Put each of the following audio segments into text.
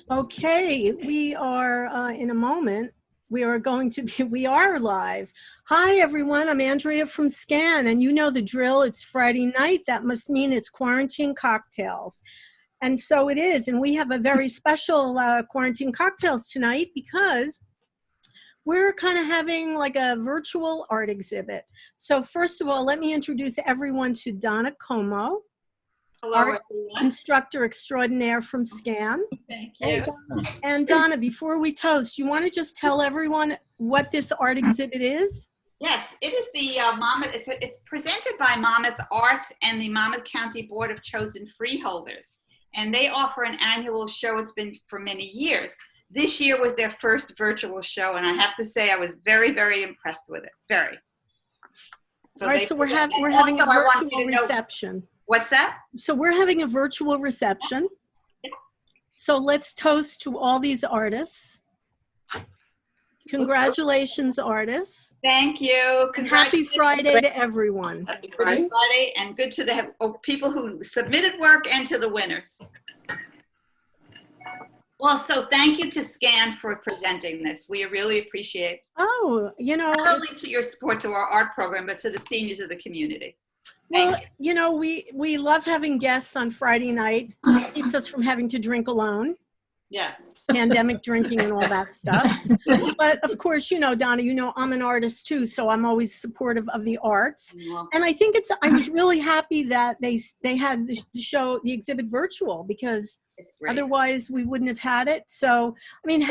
Okay, we are in a moment. We are live. Hi, everyone. I'm Andrea from SCAN, and you know the drill. It's Friday night. That must mean it's quarantine cocktails. And so it is. And we have a very special quarantine cocktails tonight because we're kind of having like a virtual art exhibit. So first of all, let me introduce everyone to Donna Como. Hello, Art everyone. instructor extraordinaire from SCAN. Thank you. And Donna, before we toast, you want to just tell everyone what this art exhibit is? Yes, it is the Monmouth. It's presented by Monmouth Arts and the Monmouth County Board of Chosen Freeholders, and they offer an annual show. It's been for many years. This year was their first virtual show, and I have to say I was very, very impressed with it. Very. So, all right, so we're having a virtual reception. What's that? So we're having a virtual reception. So let's toast to all these artists. Congratulations, artists. Thank you. And happy Friday to everyone. Happy Friday, and good to the people who submitted work and to the winners. Well, so thank you to SCAN for presenting this. We really appreciate it. Oh, you know. Not only to your support to our art program, but to the seniors of the community. Well, you know, we love having guests on Friday night. It keeps us from having to drink alone. Yes. Pandemic drinking and all that stuff. But of course, you know, Donna, you know, I'm an artist too, so I'm always supportive of the arts. And I think I was really happy that they had the exhibit virtual, because otherwise we wouldn't have had it. So, I mean,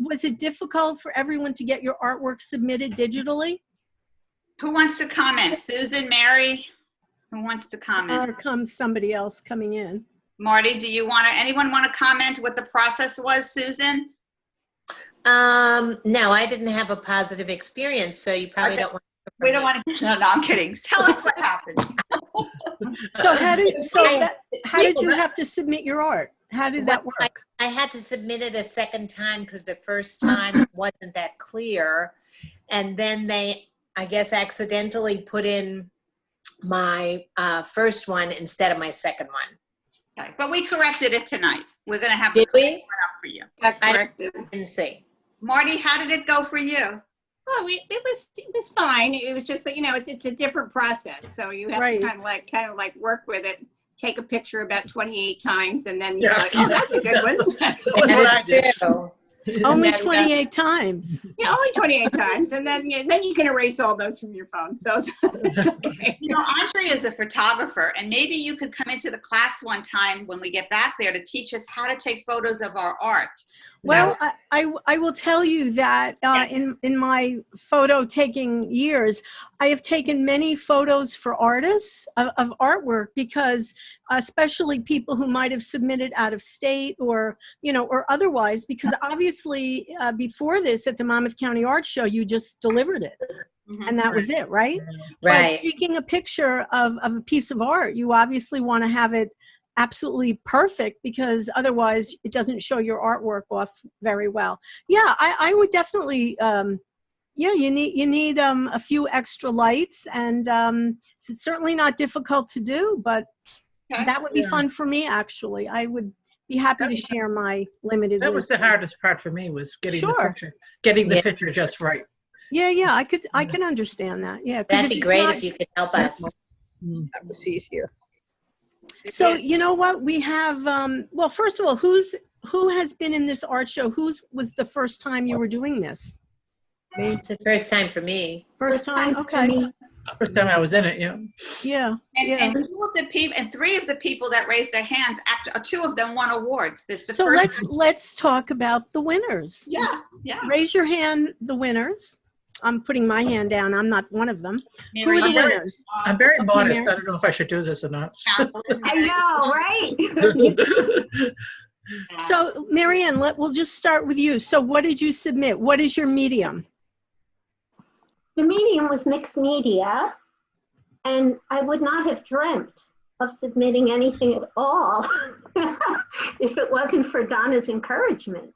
was it difficult for everyone to get your artwork submitted digitally? Who wants to comment? Susan, Mary? Who wants to comment? Or comes somebody else coming in? Marty, anyone want to comment what the process was, Susan? No, I didn't have a positive experience, so you probably don't want to. We don't want to, no, I'm kidding. Tell us what happened. So how did you have to submit your art? How did that work? I had to submit it a second time because the first time wasn't that clear. And then they, I guess, accidentally put in my first one instead of my second one. Okay, but we corrected it tonight. We're going to have Did we? one up for you. I didn't see. Marty, how did it go for you? Well, it was fine. It was just that, you know, it's a different process. So you have to kind of like work with it. Take a picture about 28 times, and then you're like, oh, that's a good one. That was what I did. Only 28 times. Yeah, only 28 times, and then you can erase all those from your phone. So it's okay. You know, Andrea is a photographer, and maybe you could come into the class one time when we get back there to teach us how to take photos of our art. Well, I will tell you that in my photo taking years, I have taken many photos for artists of artwork, because especially people who might have submitted out of state or, you know, or otherwise, because obviously before this at the Monmouth County Art Show, you just delivered it. And that was it, right? Right. But taking a picture of a piece of art, you obviously want to have it absolutely perfect, because otherwise it doesn't show your artwork off very well. Yeah, I would definitely, you need a few extra lights, and it's certainly not difficult to do, but that would be fun for me, actually. I would be happy to share my limited. That was the hardest part for me, was getting the picture just right. Yeah, I can understand that. Yeah, that'd be great if you could help us. That was easier. So you know what, we have, well, first of all, who has been in this art show? Was the first time you were doing this? It's the first time for me. First time, okay. First time I was in it, yeah. Yeah. And two of the people, and three of the people that raised their hands, two of them won awards. So let's talk about the winners. Yeah. Raise your hand, the winners. I'm putting my hand down. I'm not one of them. Who are the winners? I'm very modest. I don't know if I should do this or not. I know, right? So, Marianne, we'll just start with you. So what did you submit? What is your medium? The medium was mixed media, and I would not have dreamt of submitting anything at all if it wasn't for Donna's encouragement.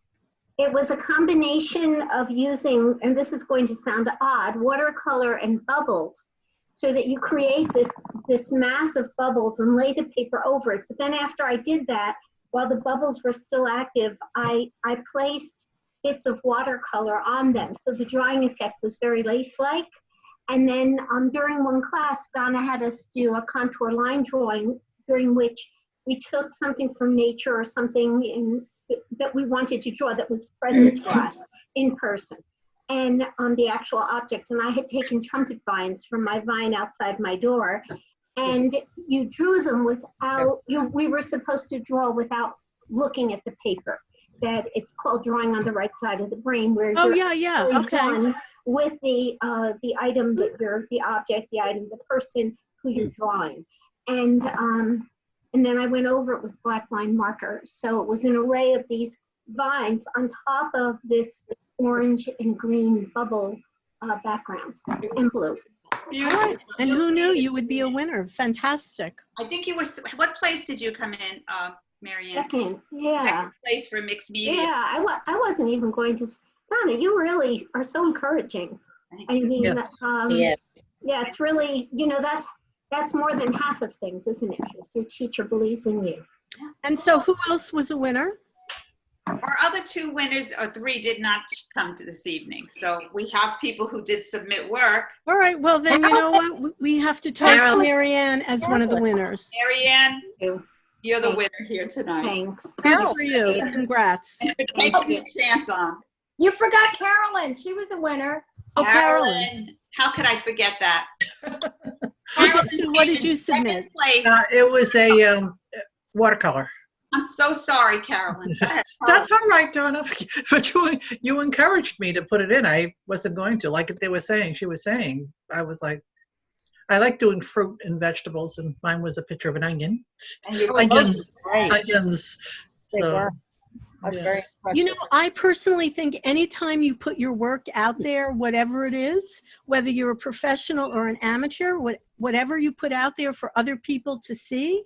It was a combination of using, and this is going to sound odd, watercolor and bubbles, so that you create this mass of bubbles and lay the paper over it. But then after I did that, while the bubbles were still active, I placed bits of watercolor on them. So the drying effect was very lace-like. And then during one class, Donna had us do a contour line drawing during which we took something from nature or something that we wanted to draw that was present to us in person and on the actual object. And I had taken trumpet vines from my vine outside my door, and you drew them without, we were supposed to draw without looking at the paper. That it's called drawing on the right side of the brain, where you're okay. With the item that you're, the object, the item, the person who you're drawing. And then I went over it with black line marker. So it was an array of these vines on top of this orange and green bubble background and blue. Beautiful. And who knew you would be a winner? Fantastic. I think you were, what place did you come in, Marianne? Second, yeah. Second place for mixed media. Yeah, I wasn't even going to, Donna, you really are so encouraging. I mean, Yes. Yeah, it's really, that's more than half of things, isn't it? If your teacher believes in you. And so who else was a winner? Our other two winners, or three, did not come to this evening. So we have people who did submit work. All right, well then, you know what? We have to toast Marianne as one of the winners. Marianne, you're the winner here tonight. Thanks. Good for you. Congrats. And for taking a chance on. You forgot Carolyn. She was a winner. Oh, Carolyn. How could I forget that? Okay, so what did you submit? Place. It was a watercolor. I'm so sorry, Carolyn. That's all right, Donna. But you encouraged me to put it in. I wasn't going to. Like they were saying, she was saying. I was like, I like doing fruit and vegetables, and mine was a picture of an onion. Onions. So, That's very impressive. You know, I personally think anytime you put your work out there, whatever it is, whether you're a professional or an amateur, whatever you put out there for other people to see,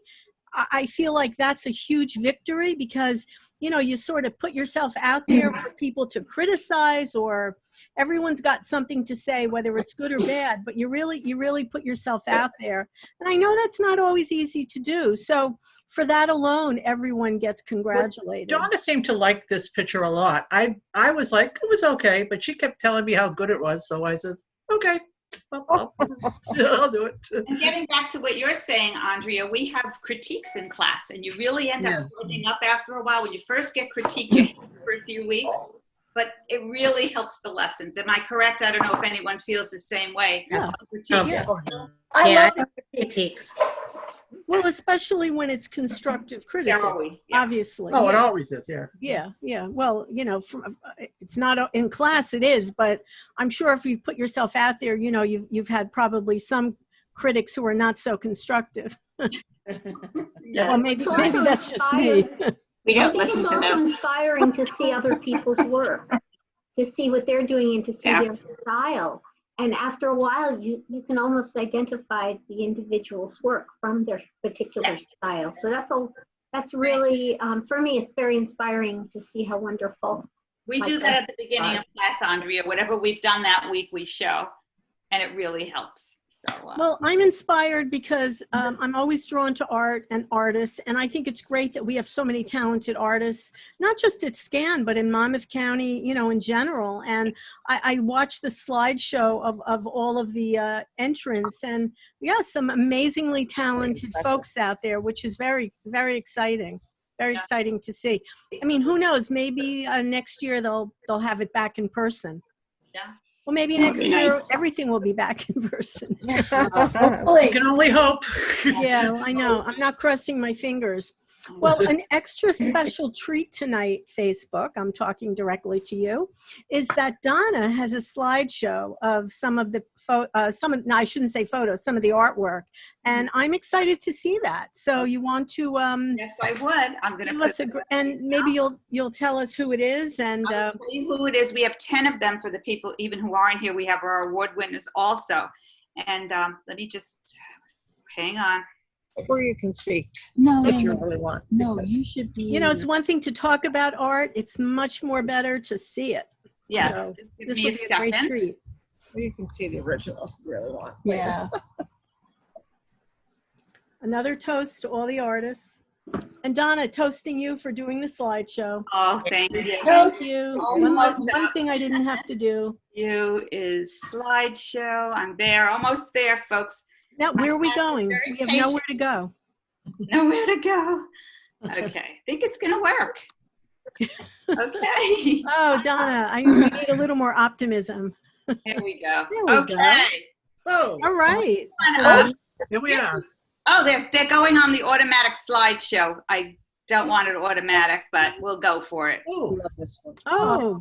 I feel like that's a huge victory because, you sort of put yourself out there for people to criticize, or everyone's got something to say, whether it's good or bad, but you really put yourself out there. And I know that's not always easy to do. So for that alone, everyone gets congratulated. Well, Donna seemed to like this picture a lot. I was like, it was okay, but she kept telling me how good it was. So I said, okay. I'll do it. And getting back to what you're saying, Andrea, we have critiques in class, and you really end up building up after a while. When you first get critiqued, you hate it for a few weeks, but it really helps the lessons. Am I correct? I don't know if anyone feels the same way. Yeah. I love the critiques. Well, especially when it's constructive criticism, always, obviously. Oh, it always is, Yeah. Well, it's not in class, it is, but I'm sure if you put yourself out there, you've had probably some critics who are not so constructive. Well, maybe that's just me. We don't listen to It's also them. inspiring to see other people's work, to see what they're doing and to see their style. And after a while, you can almost identify the individual's work from their particular style. So that's really, for me, it's very inspiring to see how wonderful. We do that at the beginning of class, Andrea. Whatever we've done that week, we show, and it really helps. So, Well, I'm inspired because I'm always drawn to art and artists, and I think it's great that we have so many talented artists, not just at SCAN, but in Monmouth County, in general. And I watched the slideshow of all of the entrants, and some amazingly talented folks out there, which is very, very exciting. Very exciting to see. I mean, who knows? Maybe next year they'll have it back in person. Yeah. Well, maybe next year everything will be back in person. We can only hope. Yeah, I know. I'm not crossing my fingers. Well, an extra special treat tonight, Facebook, I'm talking directly to you, is that Donna has a slideshow of some of the, I shouldn't say photos, some of the artwork. And I'm excited to see that. So you want to... yes, I would. I'm going to and maybe you'll tell us who it is. And I'll tell you who it is. We have 10 of them for the people even who aren't here. We have our award winners also. And let me just hang on. Where you can see if you really want. No, you should be. it's one thing to talk about art. It's much more better to see it. Yes. So Give this me will a be a great second. treat. Where you can see the original if you really want. Yeah. Another toast to all the artists. And Donna, toasting you for doing the slideshow. Oh, thank you. Thank you. Almost One thing I didn't have to do. You is slideshow. I'm there, almost there, folks. Now, where are we going? very We have patient. nowhere to go. Nowhere to go. Okay, I think it's gonna work. Okay. Oh, Donna, we need a little more optimism. Here we go. There we go. Okay. Oh, All right. here we are. Oh, they're going on the automatic slideshow. I don't want it automatic, but we'll go for it. Oh, Love this one. Oh,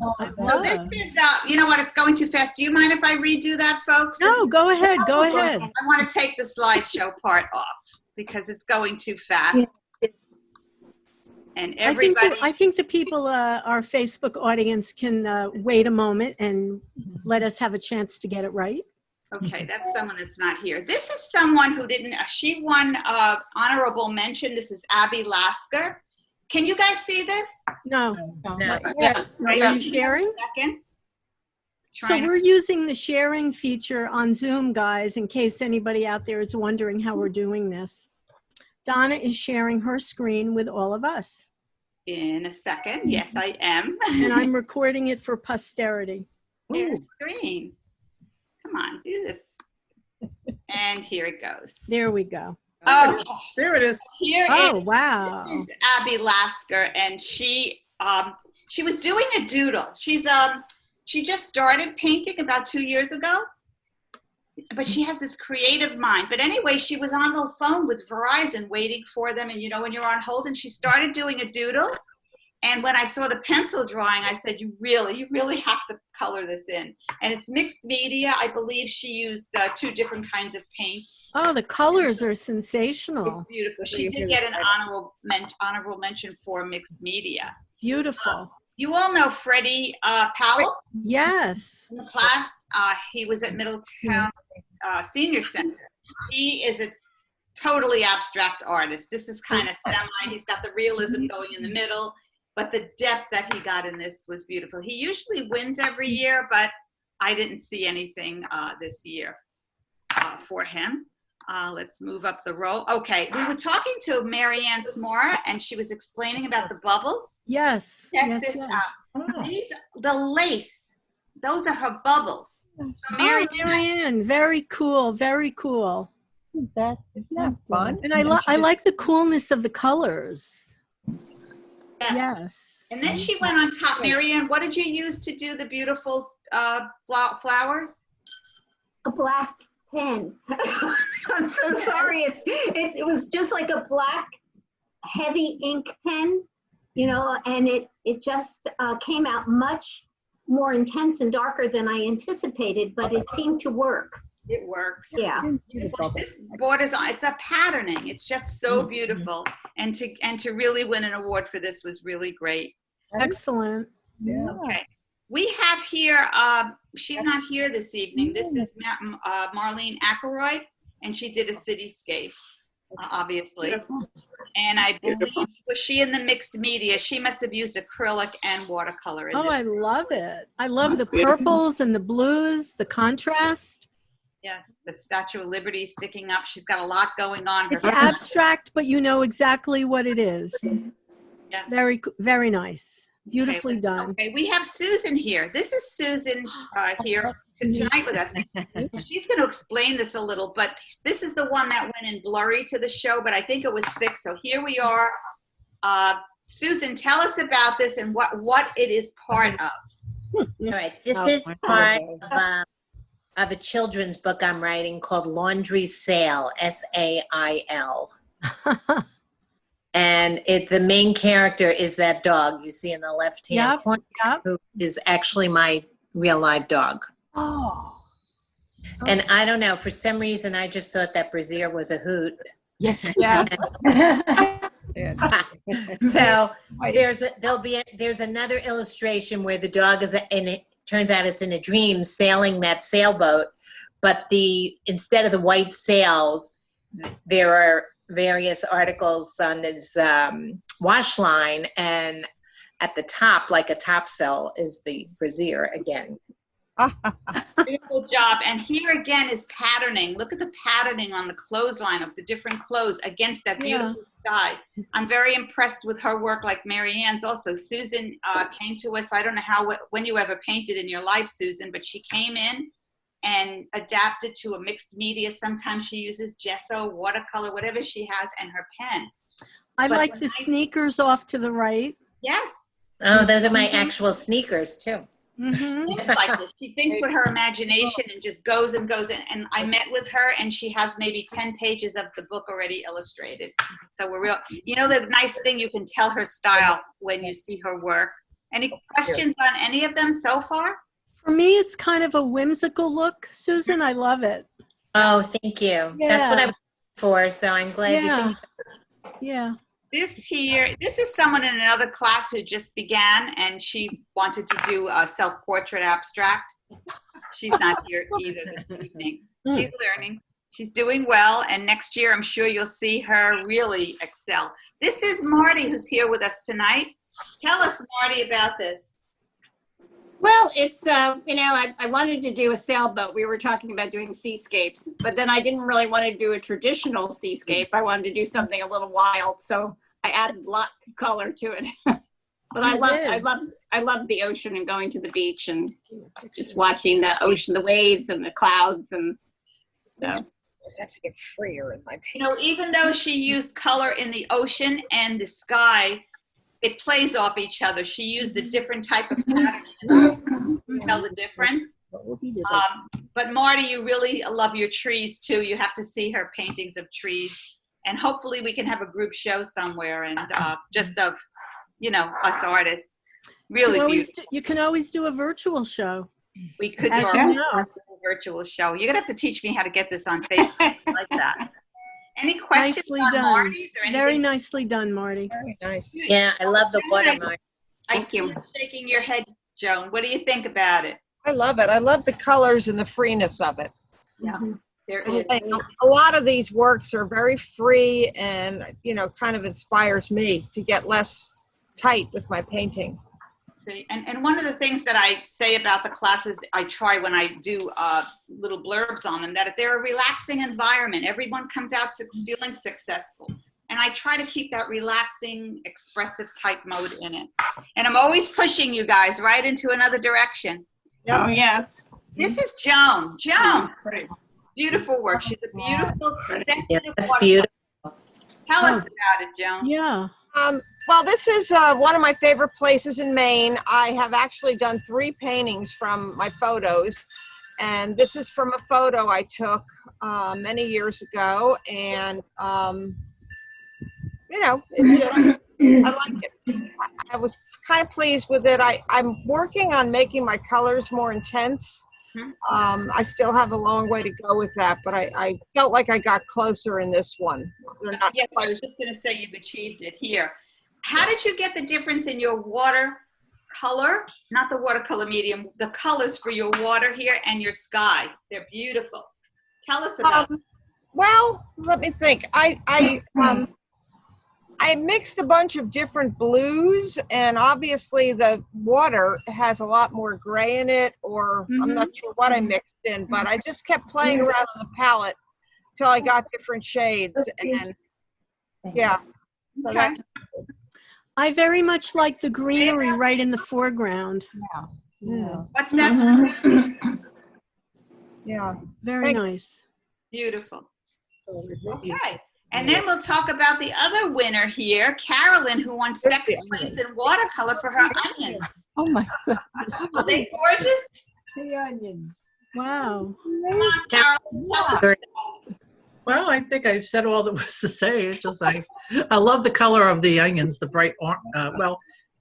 So this is, you know what? It's going too fast. Do you mind if I redo that, folks? no, go ahead. Go ahead. I want to take the slideshow part off because it's going too fast. And everybody. I think the people, our Facebook audience, can wait a moment and let us have a chance to get it right. Okay, that's someone that's not here. This is someone who didn't, she won honorable mention. This is Abby Lasker. Can you guys see this? No. Yeah. Are you sharing? Second. So we're using the sharing feature on Zoom, guys, in case anybody out there is wondering how we're doing this. Donna is sharing her screen with all of us. In a second. Yes, I am. And I'm recording it for posterity. Share screen. Come on, do this. And here it goes. There we go. Oh, there it is. here Oh, is, wow. this is Abby Lasker, and she was doing a doodle. She just started painting about 2 years ago, but she has this creative mind. But anyway, she was on the phone with Verizon waiting for them, and you know when you're on hold, and she started doing a doodle. And when I saw the pencil drawing, I said, you really have to color this in. And it's mixed media. I believe she used 2 different kinds of paints. Oh, the colors are sensational. It's beautiful. She did get an honorable mention for mixed media. Beautiful. You all know Freddie Powell Yes. in the class. He was at Middletown Senior Center. He is a totally abstract artist. This is kind of semi. He's got the realism going in the middle. But the depth that he got in this was beautiful. He usually wins every year, but I didn't see anything this year for him. Let's move up the row. Okay, we were talking to Marianne Smora, and she was explaining about the bubbles. Yes. Check Yes. this Yes. out. The lace, those are her bubbles. So Oh, Marianne, very cool. Very cool. Isn't that fun? And I like the coolness of the colors. Yes. And then she went on top. Marianne, what did you use to do the beautiful flowers? A black pen. I'm so sorry. It was just like a black heavy ink pen, you know, and it just came out much more intense and darker than I anticipated, but it seemed to work. It works. Yeah. This borders on, it's a patterning. It's just so beautiful. And to really win an award for this was really great. Excellent. Yeah. Okay. We have here, she's not here this evening. This is Marlene Ackeroyd, and she did a cityscape, obviously. And I believe, was she in the mixed media? She must have used acrylic and watercolor in Oh, this. I love it. I love the purples and the blues, the contrast. Yes, the Statue of Liberty sticking up. She's got a lot going on. It's abstract, but you know exactly what it is. Yeah. Very, very nice. Beautifully done. Okay, we have Susan here. This is Susan here tonight with us. She's going to explain this a little, but this is the one that went in blurry to the show, but I think it was fixed. So here we are. Susan, tell us about this and what it is part of. All right, this is part of a children's book I'm writing called Laundry Sale, S-A-I-L. And the main character is that dog you see in the left-hand corner, who is actually my real live dog. Oh. And I don't know, for some reason, I just thought that brassiere was a hoot. Yes. So there's another illustration where the dog is and it turns out it's in a dream sailing that sailboat, but instead of the white sails, there are various articles on this wash line, and at the top, like a topsail, is the brassiere again. Beautiful job. And here again is patterning. Look at the patterning on the clothesline of the different clothes against that beautiful sky. I'm very impressed with her work, like Mary Ann's also. Susan came to us. I don't know when you ever painted in your life, Susan, but she came in and adapted to a mixed media. Sometimes she uses gesso, watercolor, whatever she has, and her pen. I like the sneakers off to the right. Yes. Oh, those are my actual sneakers too. Things like this. She thinks with her imagination and just goes and goes. And I met with her, and she has maybe 10 pages of the book already illustrated. So we're real. You know, the nice thing, you can tell her style when you see her work. Any questions on any of them so far? For me, it's kind of a whimsical look, Susan. I love it. Oh, thank you. Yeah. That's what I was looking for. So I'm glad you think. Yeah. This is someone in another class who just began, and she wanted to do a self-portrait abstract. She's not here either this evening. She's learning. She's doing well, and next year I'm sure you'll see her really excel. This is Marty, who's here with us tonight. Tell us, Marty, about this. Well, it's, you know, I wanted to do a sailboat. We were talking about doing seascapes, but then I didn't really want to do a traditional seascape. I wanted to do something a little wild, so I added lots of color to it. But I love the ocean and going to the beach and just watching the ocean, the waves and the clouds, and so. I have to get freer in my paint. You know, even though she used color in the ocean and the sky, it plays off each other. She used a different type of pattern. Tell the difference. But Marty, you really love your trees too. You have to see her paintings of trees, and hopefully we can have a group show somewhere, and just of, you know, us artists. Really beautiful. You can always do a virtual show. We could do a virtual show. You're gonna have to teach me how to get this on Facebook like that. Any questions Nicely on done. Marty's or anything? Very nicely done, Marty. Very nice. Yeah, I love the watermark. I see you shaking your head, Joan. What do you think about it? I love it. I love the colors and the freeness of it. Yeah, there is. A lot of these works are very free and, you know, kind of inspires me to get less tight with my painting. See, and one of the things that I say about the classes, I try when I do little blurbs on them, that they're a relaxing environment. Everyone comes out feeling successful. And I try to keep that relaxing, expressive type mode in it. And I'm always pushing you guys right into another direction. Oh, yes. This is Joan. Joan, beautiful work. She's a beautiful, sensitive That's watercolor. beautiful. Tell us about it, Joan. Yeah. Well, this is one of my favorite places in Maine. I have actually done 3 paintings from my photos. And this is from a photo I took many years ago. And, you know, I liked it. I was kind of pleased with it. I'm working on making my colors more intense. I still have a long way to go with that, but I felt like I got closer in this one. Yes, I was just going to say you've achieved it here. How did you get the difference in your watercolor, not the watercolor medium, the colors for your water here and your sky? They're beautiful. Tell us about it. Well, let me think. I mixed a bunch of different blues, and obviously the water has a lot more gray in it, or I'm not sure what I mixed in, but I just kept playing around on the palette till I got different shades. And yeah. So that's, I very much like the greenery right in the foreground. yeah. What's that? Yeah. Very nice. Beautiful. Okay. And then we'll talk about the other winner here, Carolyn, who won second place in watercolor for her onions. Oh my God. Are they gorgeous? The onions. Wow. Come on, Carolyn, tell us. Well, I think I've said all there was to say. It's just I love the color of the onions, the bright,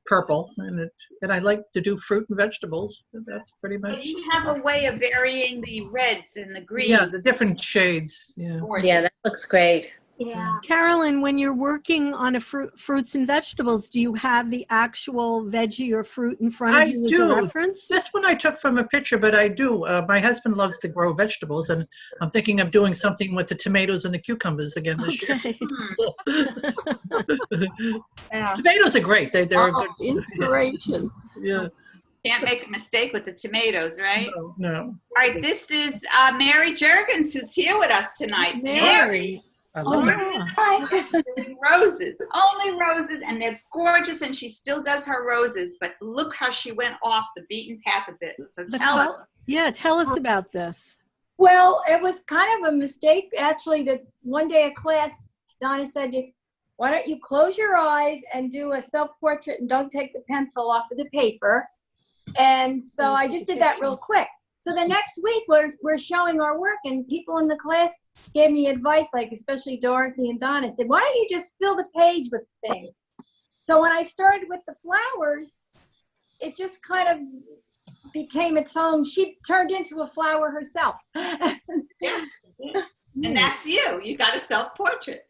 purple, and I like to do fruit and vegetables. That's pretty much. And you have a way of varying the reds and the greens. Yeah, the different shades. Yeah. Yeah, that looks great. Yeah. Carolyn, when you're working on a fruits and vegetables, do you have the actual veggie or fruit in front of you as a reference? This one I took from a picture, but I do. My husband loves to grow vegetables, and I'm thinking of doing something with the tomatoes and the cucumbers again this year. Yeah. Tomatoes are great. They're a good Inspiration. Yeah. Can't make a mistake with the tomatoes, right? No. All right, this is Mary Juergens, who's here with us tonight. Mary. I love it. Yeah. Doing roses, only roses, and they're gorgeous, and she still does her roses, but look how she went off the beaten path a bit. So tell us. Yeah, tell us about this. Well, it was kind of a mistake, actually, that one day at class, Donna said, why don't you close your eyes and do a self-portrait and don't take the pencil off of the paper. And so I just did that real quick. So the next week, we're showing our work, and people in the class gave me advice, like especially Dorothy and Donna, said, why don't you just fill the page with things? So when I started with the flowers, it just kind of became its own. She turned into a flower herself. Yeah. And that's you. You got a self-portrait.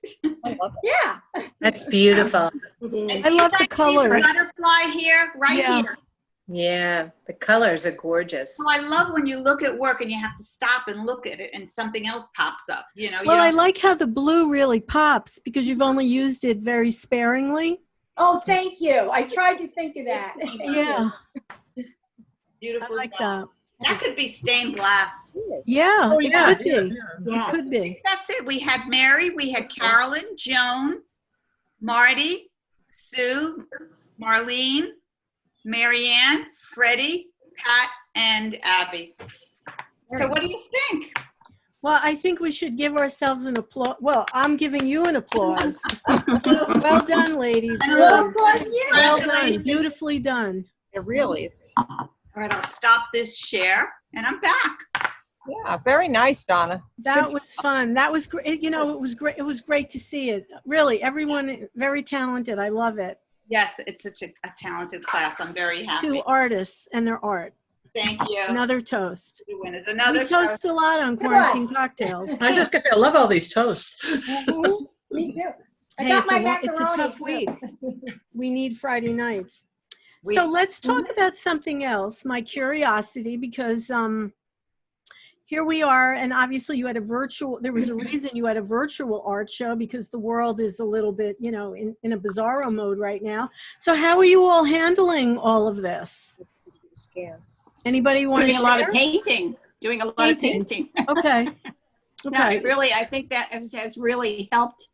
Yeah. That's beautiful. And I love the see colors. butterfly here, right Yeah. here. Yeah, the colors are gorgeous. So I love when you look at work and you have to stop and look at it and something else pops up. You know. Well, I like how the blue really pops because you've only used it very sparingly. Oh, thank you. I tried to think of that. Yeah, Beautiful. I like job. that. That could be stained glass. Yeah, Oh, it yeah. could be. Yeah. It could be. That's it. We had Mary, we had Carolyn, Joan, Marty, Sue, Marlene, Marianne, Freddie, Pat, and Abby. So what do you think? Well, I think we should give ourselves an applause. Well, I'm giving you an applause. Well done, ladies. Well, Really. of course, you. Well done. Beautifully done. It really. All right, I'll stop this share and I'm back. Yeah, very nice, Donna. That was fun. That was great. You know, it was great. It was great to see it. Really, everyone very talented. I love it. Yes, it's such a talented class. I'm very happy. Two artists and their art. Thank you. Another toast. The win is We another toast a lot on quarantine cocktails. I was just gonna say, I love all these toasts. Me too. I Hey, got it's my a macaroni. tough too. week. We need Friday nights. We- So let's talk about something else, my curiosity, because here we are, and obviously you had there was a reason you had a virtual art show because the world is a little bit, you know, in a bizarro mode right now. So how are you all handling all of this? Anybody want to Doing share? a lot of painting. Doing a lot of painting. Okay. No, Okay. it really, I think that has really helped,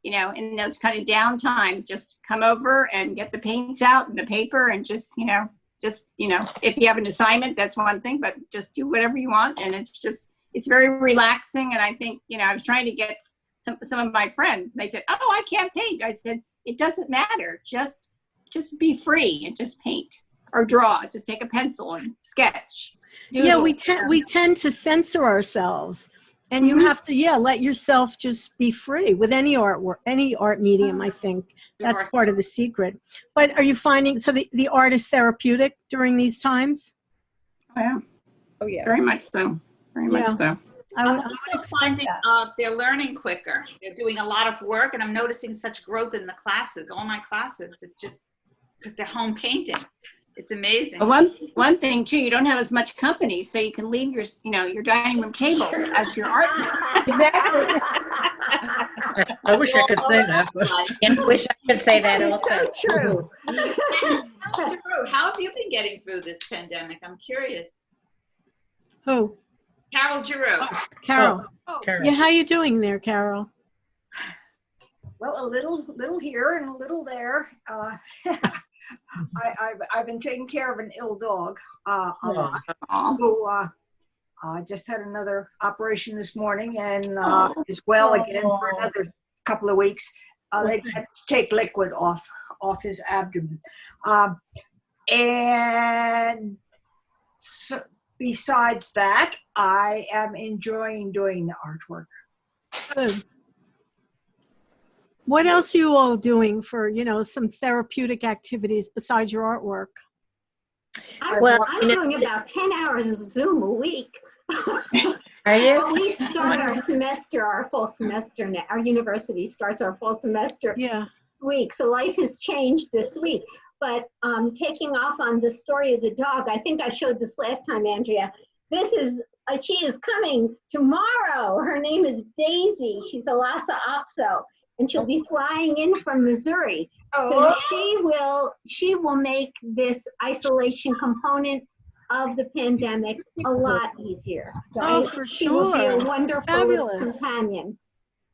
you know, in those kind of downtime, just come over and get the paints out and the paper and just, you know, if you have an assignment, that's one thing, but just do whatever you want. And it's very relaxing. And I think, you know, I was trying to get some of my friends, and they said, oh, I can't paint. I said, it doesn't matter. Just be free and just paint or draw. Just take a pencil and sketch. Yeah, Doodle. we tend to censor ourselves, and you have to let yourself just be free with any artwork, any art medium. I think that's part of the secret. But are you finding the art is therapeutic during these times? Oh, yeah. Oh, yeah. Very much so. Very much Yeah. so. I would I'm also expect finding that. they're learning quicker. They're doing a lot of work, and I'm noticing such growth in the classes, all my classes. It's just because they're home painting. It's amazing. One thing too, you don't have as much company, so you can leave your dining room table as your art. Exactly. I wish I could say that. But I wish I could say that also. So true. How have you been getting through this pandemic? I'm curious. Who? Carol Giroux. Carol. Karen. Yeah, how you doing there, Carol? Well, a little here and a little there. I've been taking care of an ill dog a lot. Who just had another operation this morning and is well again for another couple of weeks. They had to take liquid off his abdomen, and so besides that, I am enjoying doing the artwork. Good. What else are you all doing for, some therapeutic activities besides your artwork? I'm doing about 10 hours of Zoom a week. Are you? But we start our fall semester now. Our university starts our fall semester week. So life has changed this week. But taking off on the story of the dog, I think I showed this last time, Andrea. She is coming tomorrow. Her name is Daisy. She's a Lhasa Apso. and she'll be flying in from Missouri. Oh. So she will make this isolation component of the pandemic a lot easier. Oh, for She will be a sure. wonderful little Fabulous. companion.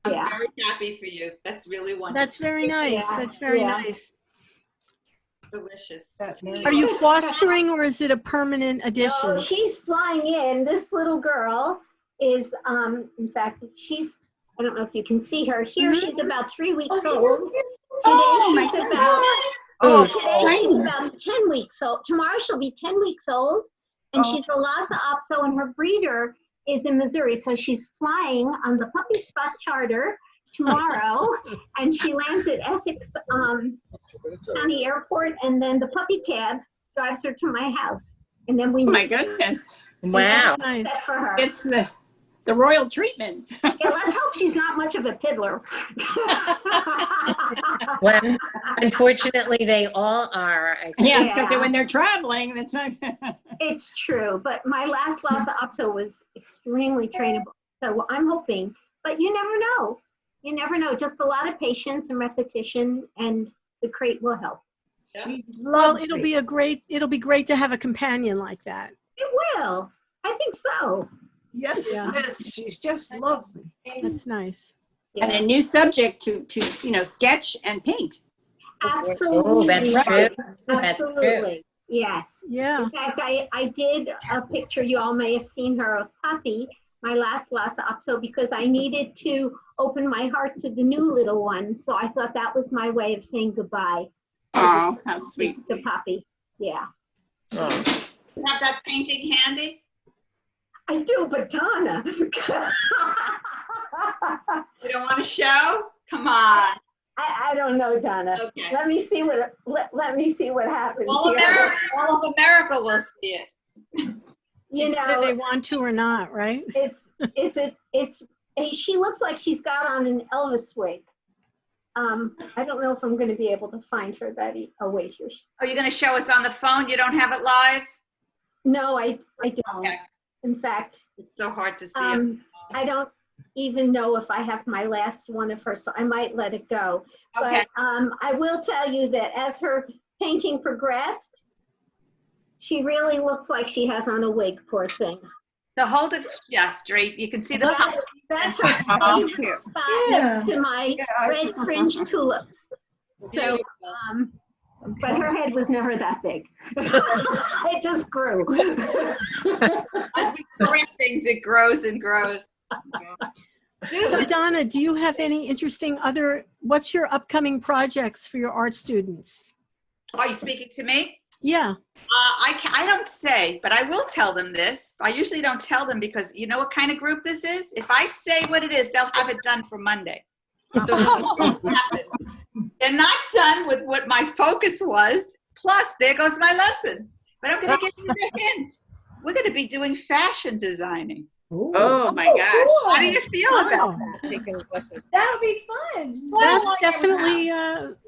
I'm Yeah. very happy for you. That's really wonderful. That's very nice. Yeah, That's very yeah. nice. Delicious. Are you fostering or is it a permanent addition? So she's flying in. This little girl is, in fact, I don't know if you can see her here. Mhm. She's about 3 weeks Oh, old. Oh, my Today she's goodness. today she's about 10 weeks old. Tomorrow she'll be 10 weeks old, and she's a Lhasa Apso, and her breeder is in Missouri. So she's flying on the Puppy Spot charter tomorrow, and she lands at Essex County Airport, and then the puppy cab drives her to my house, and then we Oh my goodness. Wow. Nice. set for her. It's the royal treatment. Yeah, let's hope she's not much of a piddler. Well, unfortunately, they all are. I think. Yeah, because Yeah. when they're traveling, that's not. It's true, but my last Lhasa Apso was extremely trainable. So I'm hoping, but you never know. You never know. Just a lot of patience and repetition, and the crate will help. Well, it'll be great to have a companion like that. It will. I think so. Yes, Yeah. yes, she's just lovely. That's nice. And a new subject to sketch and paint. Absolutely. Oh, that's true. That's true. Absolutely. Yes. Yeah. In fact, I did a picture, you all may have seen her, of Poppy, my last Lhasa Apso, because I needed to open my heart to the new little one. So I thought that was my way of saying goodbye Oh, how sweet. to Poppy. Yeah. Oh. You have that painting handy? I do, but Donna. You don't want to show? Come on. I don't know, Donna. Okay. Let me see what happens. All here. of America will see it. You Whether they know, want to or not, right? she looks like she's got on an Elvis wig. I don't know if I'm going to be able to find her, Betty. Oh, wait, here. Are you going to show us on the phone? You don't have it live? No, I don't. Okay. In fact, It's so hard to see it. I don't even know if I have my last one of her, so I might let it go. Okay. But I will tell you that as her painting progressed, she really looks like she has on a wig, poor thing. So hold it straight. You can see the That's her favorite spot next to my red fringe tulips. So, but her head was never that big. It just grew. As we correct things, it grows and grows. So Donna, do you have any interesting what's your upcoming projects for your art students? Are you speaking to me? Yeah. I don't say, but I will tell them this. I usually don't tell them because you know what kind of group this is? If I say what it is, they'll have it done for Monday. So they're not done with what my focus was. Plus, there goes my lesson. But I'm going to give you a hint. We're going to be doing fashion designing. Oh my gosh. How do you feel about that? That'll be fun. That's definitely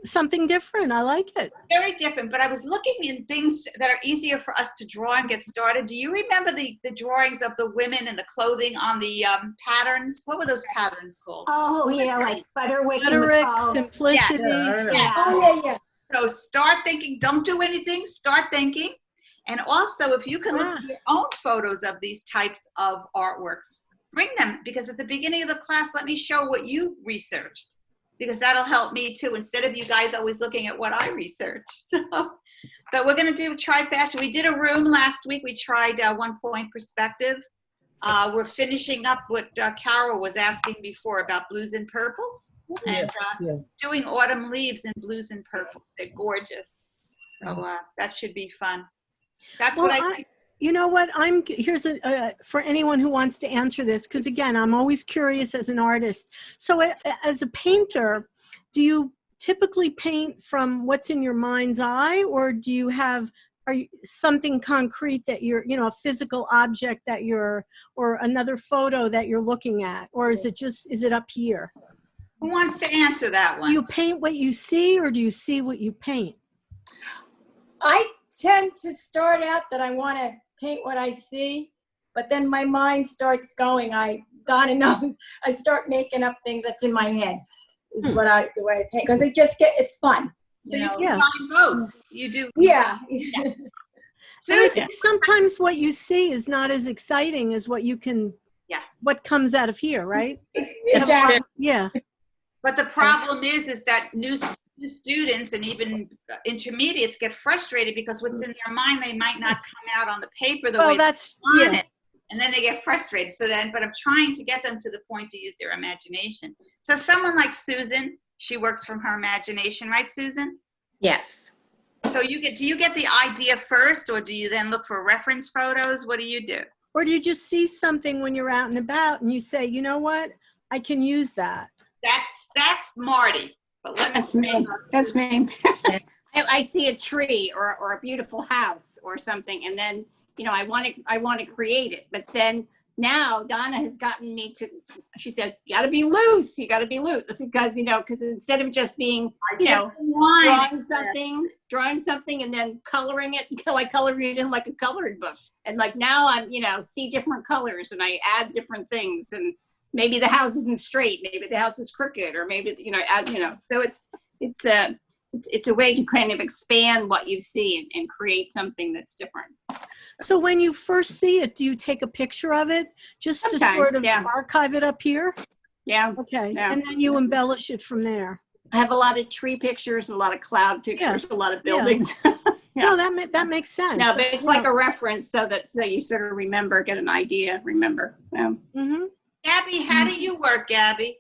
something different. I like it. Very different, but I was looking in things that are easier for us to draw and get started. Do you remember the drawings of the women and the clothing on the patterns? What were those patterns called? Oh, yeah, like Butterwick. Rhetoric, and McCall. simplicity. Yeah. Oh, yeah. So start thinking, don't do anything, start thinking. And also, if you can look at your own photos of these types of artworks, bring them, because at the beginning of the class, let me show what you researched, because that'll help me too, instead of you guys always looking at what I researched. So, but we're going to try fashion. We did a room last week. We tried 1 point perspective. We're finishing up what Carol was asking before about blues and purples, and doing autumn leaves in blues and purples. They're gorgeous. So that should be fun. That's what I think. You know what? Here's for anyone who wants to answer this, because again, I'm always curious as an artist. So as a painter, do you typically paint from what's in your mind's eye, or do you have something concrete that you're, a physical object that or another photo that you're looking at, or is it up here? Who wants to answer that one? Do you paint what you see, or do you see what you paint? I tend to start out that I want to paint what I see, but then my mind starts going. Donna knows, I start making up things that's in my head. is what the way I take, because it's fun. So you Yeah. combine both. You do. Yeah. Susan. Sometimes what you see is not as exciting as what comes out of here, right? Exactly. Yeah. But the problem is that new students and even intermediates get frustrated because what's in their mind, they might not come out on the paper the way they want it. And then they get frustrated. But I'm trying to get them to the point to use their imagination. So someone like Susan, she works from her imagination, right, Susan? Yes. So do you get the idea first, or do you then look for reference photos? What do you do? Or do you just see something when you're out and about and you say, you know what, I can use that? That's Marty. But let me explain. That's me. I see a tree or a beautiful house or something, and then I want to create it. But then now Donna has gotten me to. She says, "You got to be loose. You got to be loose," because because instead of just being drawing something and then coloring it, like coloring it in like a coloring book. And like now I'm see different colors and I add different things, and maybe the house isn't straight, maybe the house is crooked, or maybe add so it's a way to kind of expand what you see and create something that's different. So when you first see it, do you take a picture of it just to sort of archive it up here? Yeah. Okay. Yeah. And then you embellish it from there. I have a lot of tree pictures, a lot of cloud pictures, a lot of buildings. No, that makes sense. No, but it's like a reference so you sort of remember, get an idea, remember. Gabby, how do you work, Gabby?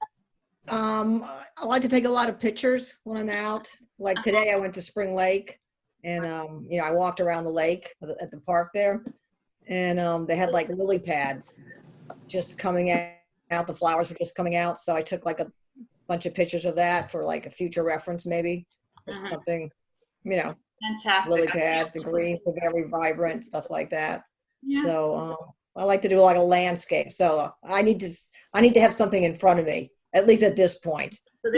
I like to take a lot of pictures when I'm out. Like today, I went to Spring Lake, and I walked around the lake at the park there, and they had like lily pads just coming out. The flowers were just coming out, so I took like a bunch of pictures of that for like a future reference, maybe, or something. Fantastic. Lily pads, the greens were very vibrant, stuff like that. Yeah. So I like to do like a landscape. So I need to have something in front of me, at least at this point. So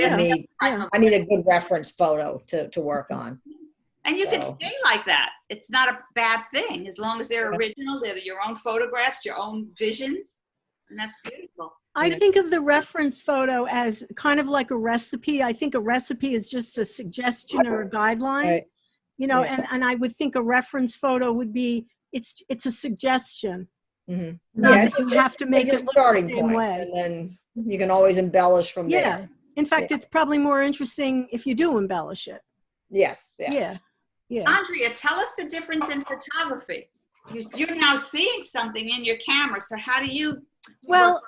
I need a good reference photo to work on. And you can stay like that. It's not a bad thing as long as they're original. They're your own photographs, your own visions, and that's beautiful. I think of the reference photo as kind of like a recipe. I think a recipe is just a suggestion or a guideline. Right. And I would think a reference photo would be, it's a suggestion. Mm-hmm. You have to make it look the same way. And then you can always embellish from there. Yeah. In fact, it's probably more interesting if you do embellish it. Yes. Yeah. Andrea, tell us the difference in photography. You're now seeing something in your camera. So how do you? Well,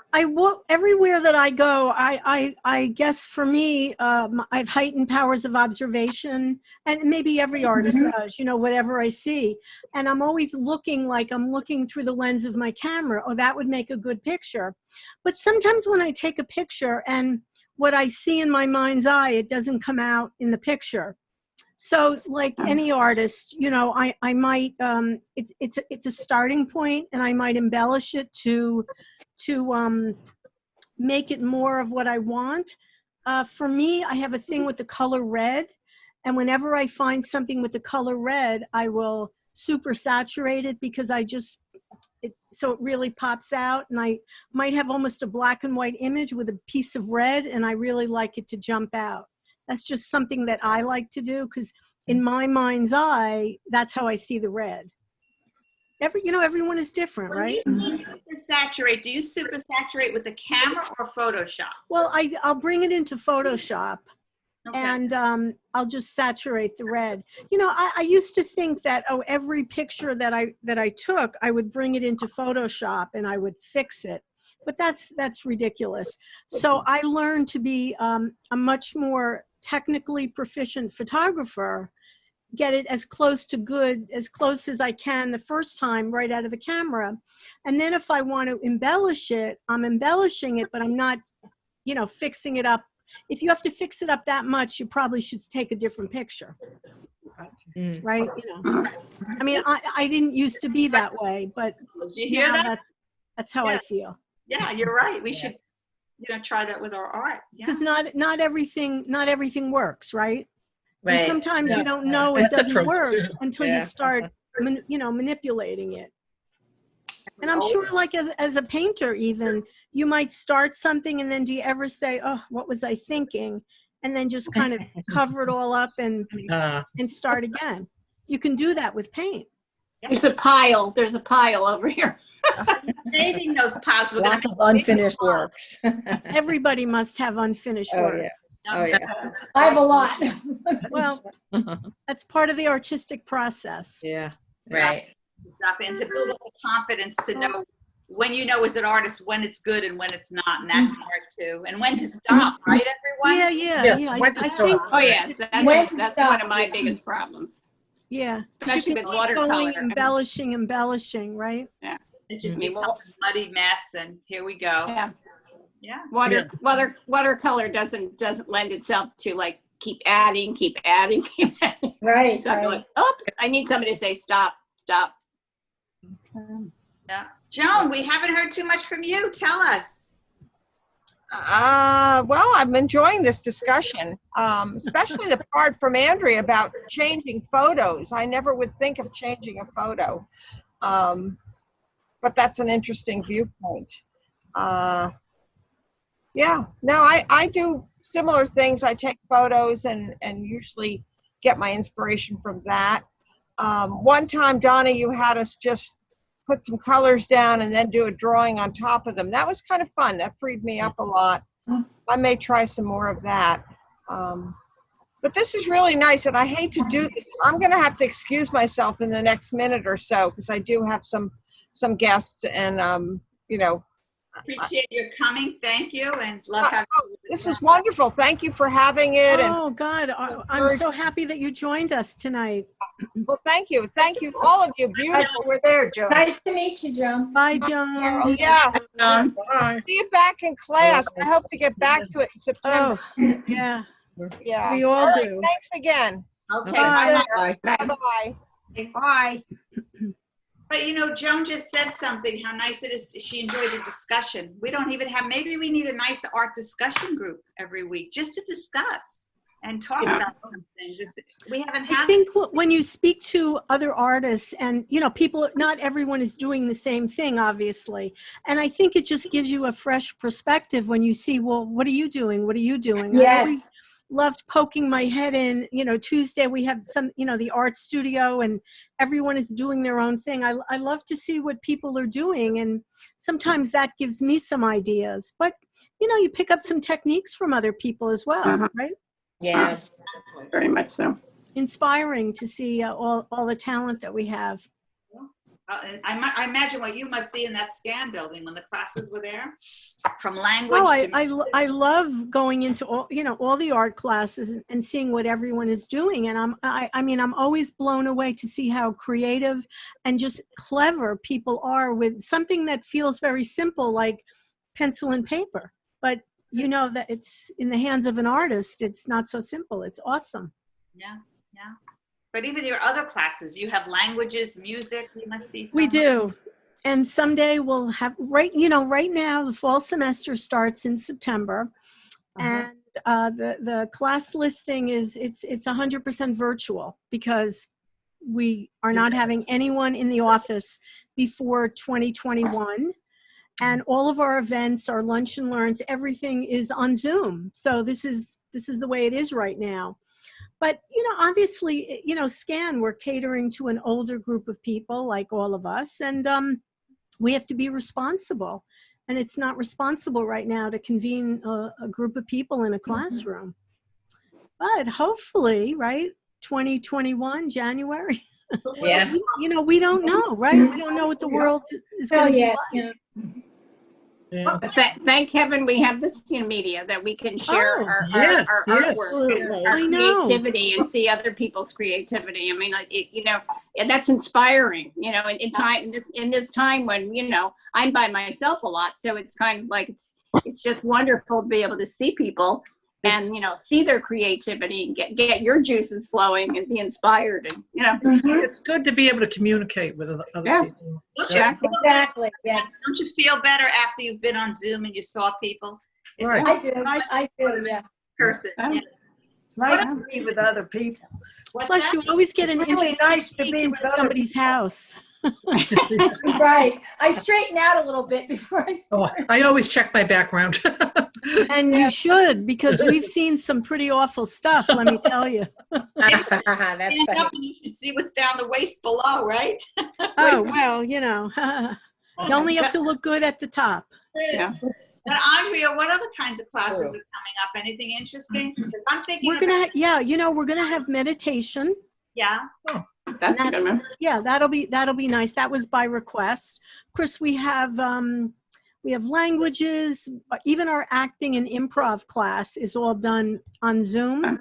everywhere that I go, I guess for me, I've heightened powers of observation, and maybe every artist does, whatever I see. And I'm always looking like I'm looking through the lens of my camera. Oh, that would make a good picture. But sometimes when I take a picture and what I see in my mind's eye, it doesn't come out in the picture. So like any artist, I might, it's a starting point, and I might embellish it to make it more of what I want. For me, I have a thing with the color red, and whenever I find something with the color red, I will super saturate it because so it really pops out, and I might have almost a black and white image with a piece of red, and I really like it to jump out. That's just something that I like to do because in my mind's eye, that's how I see the red. Everyone is different, right? When you super saturate, do you super saturate with the camera or Photoshop? Well, I'll bring it into Photoshop, and I'll just saturate the red. I used to think that every picture that I took, I would bring it into Photoshop and I would fix it, but that's ridiculous. So I learned to be a much more technically proficient photographer, get it as close as I can the first time right out of the camera. And then if I want to embellish it, I'm embellishing it, but I'm not, fixing it up. If you have to fix it up that much, you probably should take a different picture. Right? I mean, I didn't used to be that way, but you hear that? That's how I feel. Yeah, you're right. We should try that with our art. Because not everything works, right? Right. And sometimes you don't know it doesn't work until you start, manipulating it. And I'm sure, like as a painter, even you might start something, and then do you ever say, "Oh, what was I thinking?" and then just kind of cover it all up and start again. You can do that with paint. There's a pile over here. Saving those piles. We're Lots gonna of unfinished works. Everybody must have unfinished Oh, work. yeah. Oh, yeah. I have a lot. Well, that's part of the artistic process. Yeah. Right. Exactly. And to build up the confidence to know when you know as an artist when it's good and when it's not, and that's hard too. And when to stop, right, everyone? Yeah. Yes, Yeah. when to I stop. think, Oh, yes, When to that's stop. one of my biggest problems. yeah. Especially You can with keep watercolor. going, embellishing, right? It just Me, becomes a muddy mess, and here we go. Yeah. Yeah. Watercolor doesn't lend itself to like keep adding. Right, So I'm like, oops, I need somebody to say stop. Yeah. Joan, we haven't heard too much from you. Tell us. Well, I'm enjoying this discussion, especially the part from Andrea about changing photos. I never would think of changing a photo, but that's an interesting viewpoint. Yeah, no, I do similar things. I take photos and usually get my inspiration from that. One time, Donna, you had us just put some colors down and then do a drawing on top of them. That was kind of fun. That freed me up a lot. I may try some more of that. But this is really nice, and I hate to do this. I'm going to have to excuse myself in the next minute or so because I do have some guests, and Appreciate your coming. Thank you, and love having you. This was wonderful. Thank you for having it. And Oh, God. I'm so happy that you joined us tonight. well, thank you, all of you. Beautiful. We're there, Joe. Nice to meet you, Joan. Bye, Joan. Oh yeah. Bye. See you back in class. I hope to get back to it in September. Oh, yeah. Yeah. We all right, do. Thanks again. Okay. Bye. Bye. Bye-bye. Bye. But Joan just said something, how nice it is. She enjoyed the discussion. We don't even have, maybe we need a nice art discussion group every week just to discuss and talk about some things. We haven't had. I think when you speak to other artists and, people, not everyone is doing the same thing, obviously. And I think it just gives you a fresh perspective when you see, well, what are you doing? What are you doing? I always loved poking my head in. Tuesday we have the art studio and everyone is doing their own thing. I love to see what people are doing, and sometimes that gives me some ideas. But you pick up some techniques from other people as well, right? Yeah. Very much so. Inspiring to see all the talent that we have. I imagine what you must see in that scan building when the classes were there, from language to. I love going into all the art classes and seeing what everyone is doing, and I'm always blown away to see how creative and just clever people are with something that feels very simple like pencil and paper, but that it's in the hands of an artist. It's not so simple. It's awesome. Yeah. But even your other classes, you have languages, music, you must be. We do. And someday we'll have, right now the fall semester starts in September. And the class listing it's 100% virtual because we are not having anyone in the office before 2021. And all of our events, our lunch and learns, everything is on Zoom. So this is the way it is right now. But, obviously, SCAN, we're catering to an older group of people like all of us. And we have to be responsible. And it's not responsible right now to convene a group of people in a classroom. But hopefully, right, 2021, January. Yeah. We don't know, right? We don't know what the world is going to be like. Yeah. Thank heaven we have this media that we can share our artwork, our creativity, and see other people's creativity. I mean, and that's inspiring. In this time when I'm by myself a lot, so it's kind of like it's just wonderful to be able to see people and see their creativity and get your juices flowing and be inspired, and It's good to be able to communicate with other people. Exactly. Yes. Don't you feel better after you've been on Zoom and you saw people? It's Right. I do. Yeah. person. Yeah. It's nice to be with other people. Plus, you always get an Really interesting nice to be peek with into other somebody's house. Right. I straighten out a little bit before I Oh, start. I always check my background. And you should, because we've seen some pretty awful stuff, let me tell you. That's Stand funny. up and you should see what's down the waist below, right? Oh, well, you know, you only have to look good at the top. Yeah. And Andrea, what other kinds of classes are coming up? Anything interesting? Because I'm thinking We're gonna, we're gonna have meditation. yeah. That's a good one. Yeah, that'll be nice. That was by request. Of course, we have languages. Even our acting and improv class is all done on Zoom.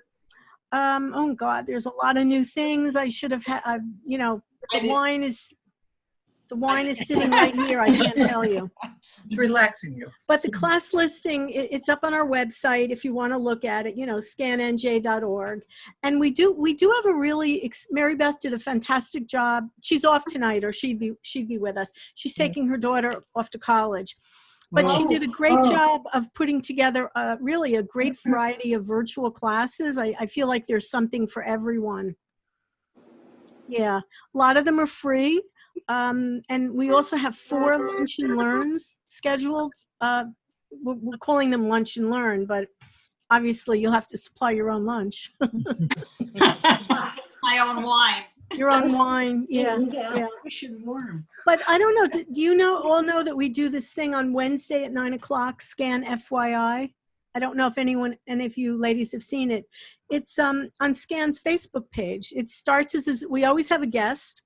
Oh God, there's a lot of new things. I should have had. The wine is sitting right here. I can't tell you. It's relaxing you. But the class listing, it's up on our website if you want to look at it, scannj.org. And we do have a really, Mary Beth did a fantastic job. She's off tonight, or she'd be with us. She's taking her daughter off to college. But she did a great job of putting together really a great variety of virtual classes. I feel like there's something for everyone. Yeah, a lot of them are free. And we also have 4 lunch and learns scheduled. We're calling them lunch and learn, but obviously you'll have to supply your own lunch. My own wine. Your own wine, yeah. Fish and worm. But I don't know, do you all know that we do this thing on Wednesday at 9:00, Scan FYI? I don't know if anyone, and if you ladies have seen it. It's on Scan's Facebook page. It starts as we always have a guest.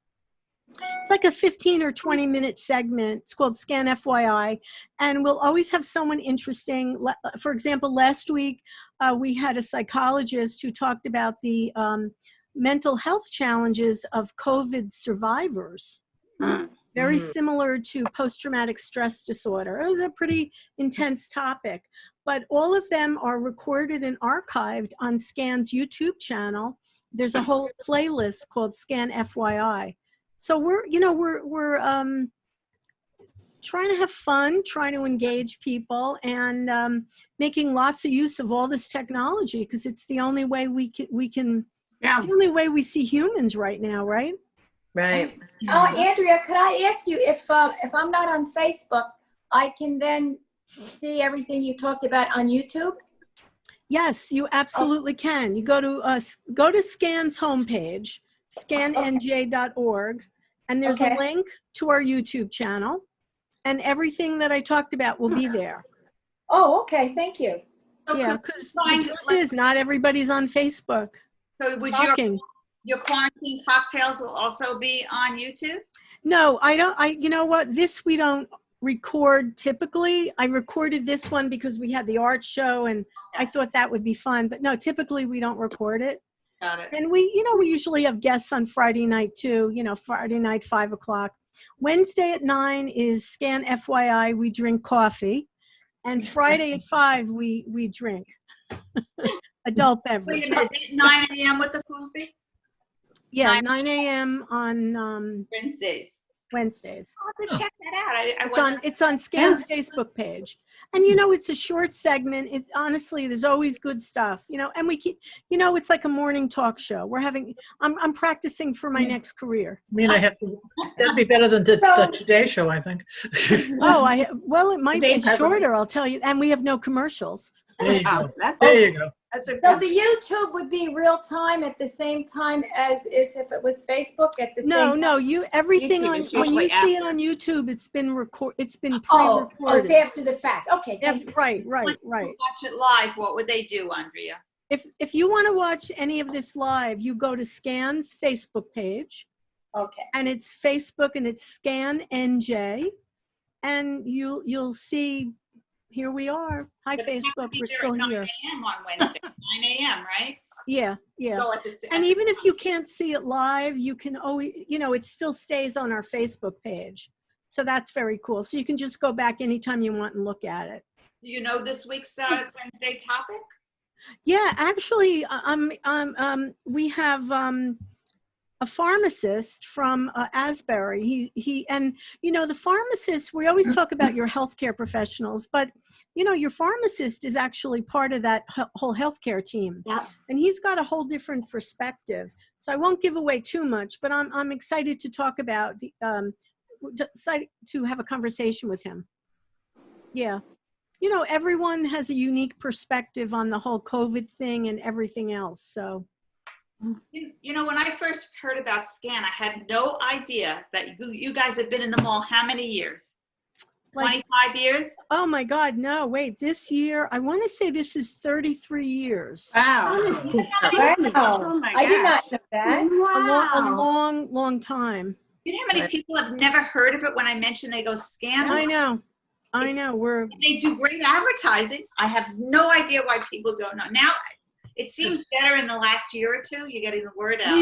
It's like a 15 or 20 minute segment. It's called Scan FYI. And we'll always have someone interesting. For example, last week, we had a psychologist who talked about the mental health challenges of COVID survivors. Very similar to post-traumatic stress disorder. It was a pretty intense topic. But all of them are recorded and archived on Scan's YouTube channel. There's a whole playlist called Scan FYI. So we're trying to have fun, trying to engage people, and making lots of use of all this technology, because it's the only way we can. Yeah. It's the only way we see humans right now, right? Right. Oh, Andrea, could I ask you if I'm not on Facebook, I can then see everything you talked about on YouTube? Yes, you absolutely can. You go to Scan's homepage, scannj.org, and there's a link to our YouTube channel, and everything that I talked about will be there. Oh, okay. Thank you. Yeah, because the truth is, not everybody's on Facebook. So would your quarantine cocktails will also be on YouTube? No, I don't. You know what? This we don't record typically. I recorded this one because we had the art show, and I thought that would be fun. But no, typically we don't record it. Got it. And we usually have guests on Friday night too. Friday night 5:00. Wednesday at 9 is Scan FYI. We drink coffee, and Friday at 5 we drink adult beverage. Wait a minute, is it 9 a.m. with the coffee? Yeah, 9 a.m. on Wednesdays. I'll have to check that out. It's on Scan's Facebook page. And it's a short segment. It's honestly, there's always good stuff, and we keep, it's like a morning talk show. I'm practicing for my next career. I mean, that'd be better than the Today Show, I think. Well, it might be shorter, I'll tell you. And we have no commercials. There you go. There you go. So the YouTube would be real time at the same time as if it was Facebook at the same time? No, everything YouTube when you see it on YouTube, it's been pre-recorded. Oh, it's after the fact. Okay. Right. Watch it live. What would they do, Andrea? If you want to watch any of this live, you go to Scan's Facebook page. Okay. And it's Facebook, and it's Scan NJ, and you'll see. Here we are. Hi, Facebook. We're still here. 9 a.m. on Wednesday. 9 a.m., right? Yeah. And even if you can't see it live, you can always, it still stays on our Facebook page. So that's very cool. So you can just go back anytime you want and look at it. Do you know this week's Wednesday topic? Yeah, actually, we have a a pharmacist from Asbury. And the pharmacist, we always talk about your healthcare professionals, but your pharmacist is actually part of that whole healthcare team. Yeah. And he's got a whole different perspective. So I won't give away too much, but I'm excited to talk about to have a conversation with him. Yeah. Everyone has a unique perspective on the whole COVID thing and everything else. So. When I first heard about SCAN, I had no idea that you guys have been in the mall how many years? 25 years? Oh my God, no, wait, this year, I want to say this is 33 years. Wow. Oh my I did gosh. not know that. A Wow. long time. You know how many people have never heard of it when I mention they go SCAN? I know. They do great advertising. I have no idea why people don't know. Now, it seems better in the last year or two. You're getting the word out.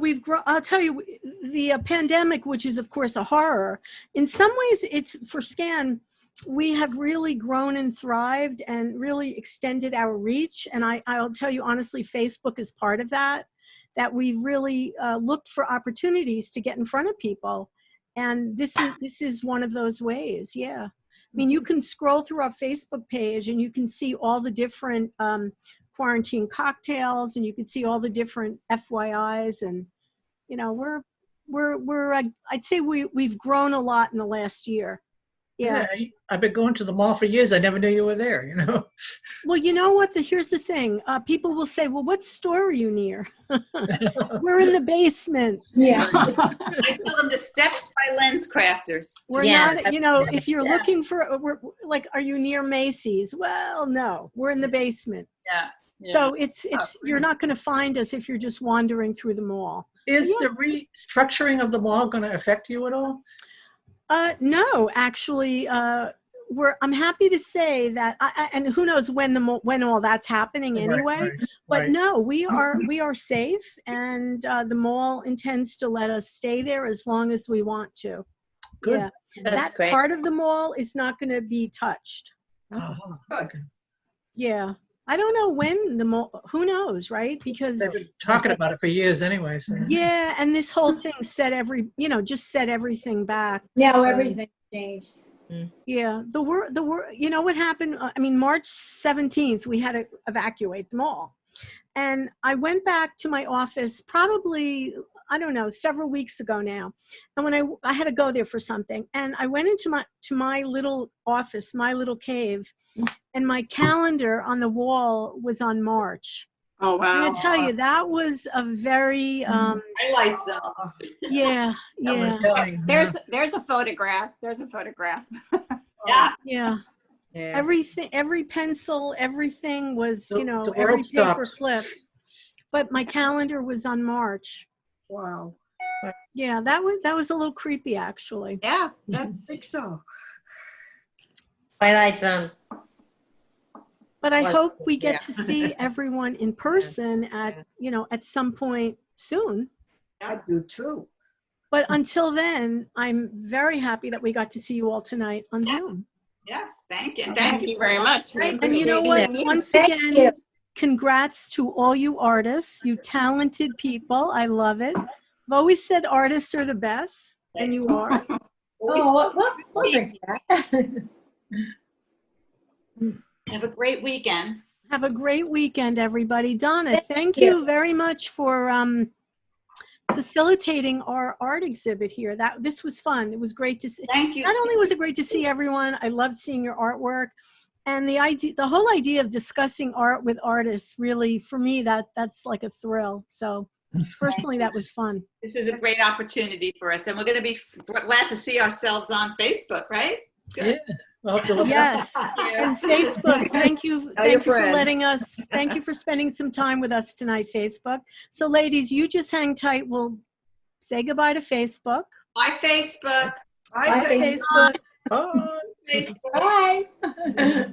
We've grown. I'll tell you, the pandemic, which is of course a horror, in some ways it's for SCAN. We have really grown and thrived and really extended our reach. And I'll tell you honestly, Facebook is part of that. That we've really looked for opportunities to get in front of people, and this is one of those ways. Yeah, I mean, you can scroll through our Facebook page and you can see all the different quarantine cocktails, and you can see all the different FYIs, and I'd say we've grown a lot in the last year. Yeah. I've been going to the mall for years. I never knew you were there, Well, you know what? Here's the thing. People will say, well, what store are you near? We're in the basement. Yeah. I tell them the Steps by Lens Crafters. We're not, if you're looking for, are you near Macy's? Well, no, we're in the basement. Yeah. So it's you're not going to find us if you're just wandering through the mall. Is the restructuring of the mall going to affect you at all? No, actually, I'm happy to say that, and who knows when all that's happening anyway. But no, we are safe, and the mall intends to let us stay there as long as we want to. Good. Yeah, That's great. Part of the mall is not going to be touched. Oh, okay. Yeah. I don't know when the mall, who knows, right? Because they've been talking about it for years anyway. So. Yeah, and this whole thing just set everything back. Now everything changed. Yeah, the word, what happened? March 17th, we had to evacuate the mall. And I went back to my office probably, several weeks ago now. And when I had to go there for something, and I went into my little office, my little cave, and my calendar on the wall was on March. Oh, wow. I'm going to tell you, that was a very, Highlight zone. Yeah. There's a photograph. There's a photograph. Yeah. Yeah. Every pencil, everything was, The every world paper stopped. clip. But my calendar was on March. Wow. Yeah, that was a little creepy, actually. Yeah, I think so. Twilight Zone. But I Well, hope we get yeah. to see everyone in person at some point soon. I do too. But until then, I'm very happy that we got to see you all tonight on Zoom. Yes, thank you. Thank you very much. We And you know appreciate what? it. Once Thank again, you. congrats to all you artists, you talented people. I love it. I've always said artists are the best, and you are. Oh, Have a great weekend. Have a great weekend, everybody. Donna, thank you. you very much for facilitating our art exhibit here. This was fun. It was great to see. Thank you. Not only was it great to see everyone, I loved seeing your artwork, and the whole idea of discussing art with artists, really, for me, that's like a thrill. So personally, that was fun. This is a great opportunity for us, and we're going to be glad to see ourselves on Facebook, right? Good. Yeah. I'll have to look it up. Yes, and Facebook, thank you for letting us, thank you for spending some time with us tonight, Facebook. So ladies, you just hang tight. We'll say goodbye to Facebook. Bye, Facebook. I Bye, Facebook. Bye. Facebook. Bye.